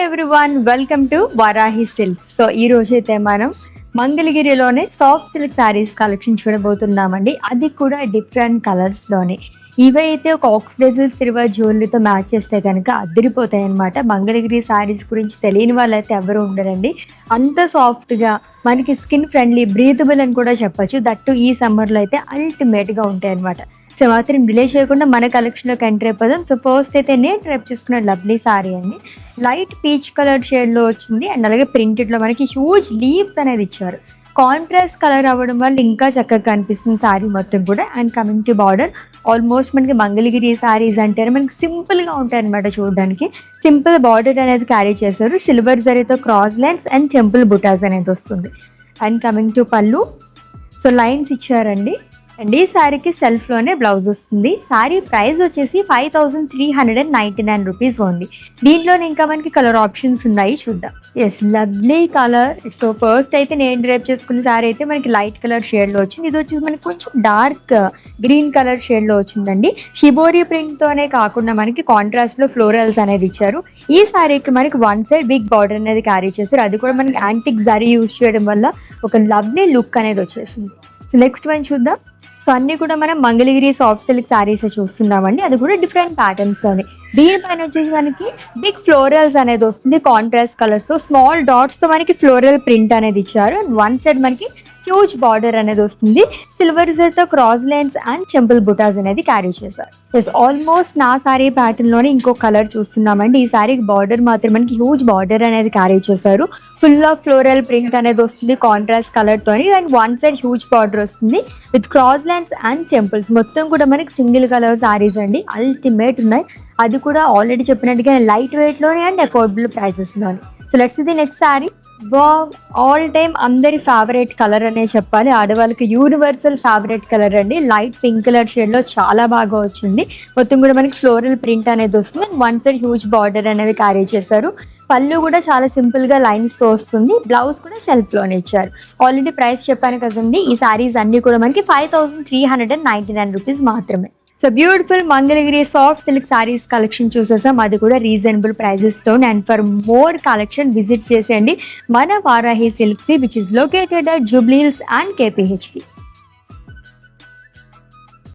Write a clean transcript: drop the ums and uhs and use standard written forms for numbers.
Everyone, welcome to Varahi silks. So ఈ రోజు అయితే మనం మంగళగిరిలోనే సాఫ్ట్ సిల్క్ శారీస్ కలెక్షన్ చూడబోతున్నామండి. అది కూడా డిఫరెంట్ కలర్స్లోనే. ఇవైతే ఒక ఆక్సిడైజల్ సిల్వర్ జ్యువెలరీతో మ్యాచ్ చేస్తే కనుక అదిరిపోతాయి అనమాట. మంగళగిరి శారీస్ గురించి తెలియని వాళ్ళైతే ఎవరు ఉండరండి. అంత సాఫ్ట్గా మనకి స్కిన్ ఫ్రెండ్లీ, బ్రీతబుల్ అని కూడా చెప్పచ్చు. దట్టు ఈ సమ్మర్లో అయితే అల్టిమేట్గా ఉంటాయి అనమాట. సో మాత్రం డిలే చేయకుండా మన కలెక్షన్లోకి ఎంటర్ అయిపోదాం. సో ఫస్ట్ అయితే నేను ట్రైప్ చేసుకున్న లవ్లీ సారీ అండి. లైట్ పీచ్ కలర్ షేడ్లో వచ్చింది అండ్ అలాగే ప్రింటెడ్లో మనకి హ్యూజ్ లీవ్స్ అనేది ఇచ్చారు. కాంట్రాస్ట్ కలర్ అవ్వడం వల్ల ఇంకా చక్కగా కనిపిస్తుంది శారీ మొత్తం కూడా. And coming to border, almost మనకి మంగళగిరి శారీస్ అంటే మనకి సింపుల్గా ఉంటాయి అనమాట. చూడడానికి సింపుల్ బార్డర్ అనేది క్యారీ చేశారు. సిల్వర్ జరీతో క్రాస్ లైన్స్ అండ్ టెంపుల్ బుటాస్ అనేది వస్తుంది. అండ్ కమింగ్ టు పళ్ళు, సో లైన్స్ ఇచ్చారండి. అండ్ ఈ శారీకి సెల్ఫ్లోనే బ్లౌజ్ వస్తుంది. శారీ ప్రైస్ వచ్చేసి 5399 రూపీస్ ఉంది. దీంట్లోనే ఇంకా మనకి కలర్ ఆప్షన్స్ ఉన్నాయి, చూద్దాం. Yes, lovely colour. So first అయితే నేను డ్రైప్ చేసుకున్న శారీ అయితే మనకి లైట్ కలర్ షేడ్లో వచ్చింది. ఇది వచ్చేసి మనకి కొంచెం డార్క్ గ్రీన్ కలర్ షేడ్లో వచ్చిందండి. షిబోరి ప్రింట్తోనే కాకుండా మనకి కాంట్రాస్ట్లో ఫ్లోరల్స్ అనేది ఇచ్చారు. ఈ శారీకి మనకి వన్ సైడ్ బిగ్ బార్డర్ అనేది క్యారీ చేస్తారు. అది కూడా మనకి యాంటిక్ జరీ యూజ్ చేయడం వల్ల ఒక లవ్లీ లుక్ అనేది వచ్చేసింది. సో నెక్స్ట్ వన్ చూద్దాం. సో అన్నీ కూడా మనం మంగళగిరి సాఫ్ట్ సిల్క్ శారీస్ చూస్తున్నామండి. అది కూడా డిఫరెంట్ ప్యాటర్న్స్లోనే. దీనిపైన వచ్చేసి మనకి బిగ్ ఫ్లోరల్స్ అనేది వస్తుంది. కాంట్రాస్ట్ కలర్స్తో స్మాల్ డాట్స్తో మనకి ఫ్లోరల్ ప్రింట్ అనేది ఇచ్చారు. అండ్ వన్ సైడ్ మనకి హ్యూజ్ బార్డర్ అనేది వస్తుంది. సిల్వర్ జరీతో క్రాస్ లైన్స్ అండ్ టెంపుల్ బుటాస్ అనేది క్యారీ చేశారు. ఎస్, ఆల్మోస్ట్ నా సారీ ప్యాటర్న్లోనే ఇంకో కలర్ చూస్తున్నామండి. ఈ సారీకి బార్డర్ మాత్రం మనకి హ్యూజ్ బార్డర్ అనేది క్యారీ చేశారు. ఫుల్ ఆఫ్ ఫ్లోరల్ ప్రింట్ అనేది వస్తుంది కాంట్రాస్ట్ కలర్తో. And one side huge border వస్తుంది with cross lines and temples. మొత్తం కూడా మనకి సింగిల్ కలర్ సారీస్ అండి, అల్టిమేట్ ఉన్నాయి. అది కూడా ఆల్రెడీ చెప్పినట్టుగా లైట్ వెయిట్లోనే అండ్ అఫోర్డబుల్ ప్రైసెస్లోనే. So let's the next sari. All time అందరి ఫేవరెట్ కలర్ అనే చెప్పాలి. ఆడవాళ్ళకి యూనివర్సల్ ఫేవరెట్ కలర్ అండి. లైట్ పింక్ కలర్ షేడ్లో చాలా బాగా వచ్చింది. మొత్తం కూడా మనకి ఫ్లోరల్ ప్రింట్ అనేది వస్తుంది. వన్ సైడ్ హ్యూజ్ బార్డర్ అనేది క్యారీ చేశారు. పళ్ళు కూడా చాలా సింపుల్గా లైన్స్తో వస్తుంది. బ్లౌజ్ కూడా సెల్ఫ్లోనే ఇచ్చారు. ఆల్రెడీ ప్రైస్ చెప్పాను కదండి. ఈ శారీస్ అన్నీ కూడా మనకి 5399 రూపీస్ మాత్రమే. So beautiful Mangalagiri soft silk sarees collection చూసేసాం. అది కూడా రీజనబుల్ ప్రైజెస్తో. And for more collection visit చేసేయండి మన Varahi Silks, which is located at Jubilee Hills and కేపీహెచ్పి.